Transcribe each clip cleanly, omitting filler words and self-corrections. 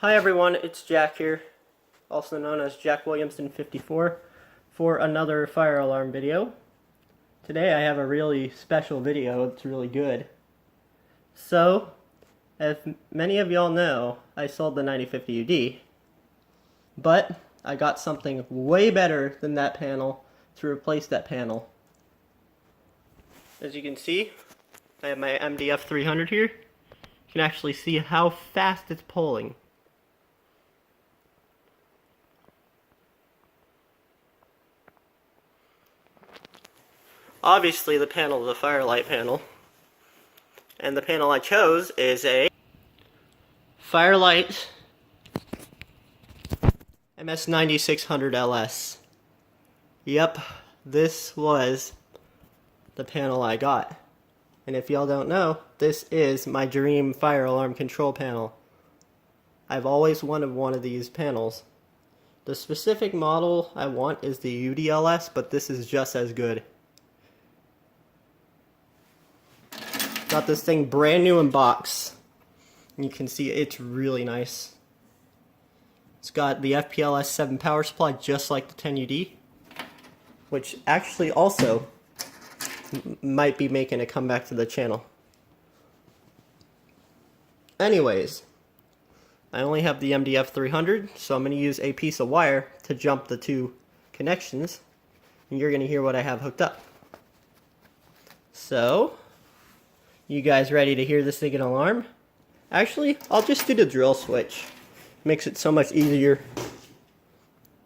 Hi everyone, it's Jack here, also known as Jack Williamson 54, for another fire alarm video. Today I have a really special video. It's really good. So, as many of y'all know, I sold the 9050 UD, but I got something way better than that panel to replace that panel. As you can see, I have my MDF 300 here. You can actually see how fast it's pulling. Obviously the panel is a Firelight panel, and the panel I chose is a Firelight MS9600LS. Yep, this was the panel I got. And if y'all don't know, this is my dream fire alarm control panel. I've always wanted one of these panels. The specific model I want is the UDLS, but this is just as good. Got this thing brand new in box. You can see it's really nice. It's got the FPLS 7 power supply just like the 10UD, which actually also might be making a comeback to the channel. Anyways, I only have the MDF 300, so I'm going to use a piece of wire to jump the two connections, and you're going to hear what I have hooked up. So, you guys ready to hear this thing alarm? Actually, I'll just do the drill switch. Makes it so much easier.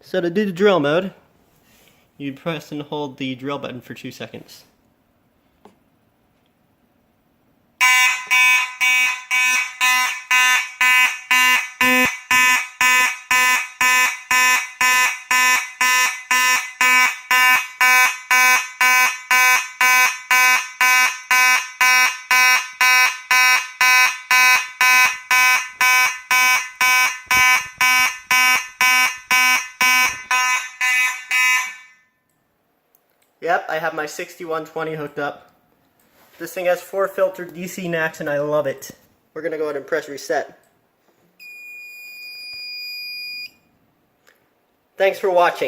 So to do the drill mode, you press and hold the drill button for 2 seconds. Yep, I have my 6120 hooked up. This thing has 4 filtered DC NACs and I love it. We're going to go ahead and press reset. Thanks for watching.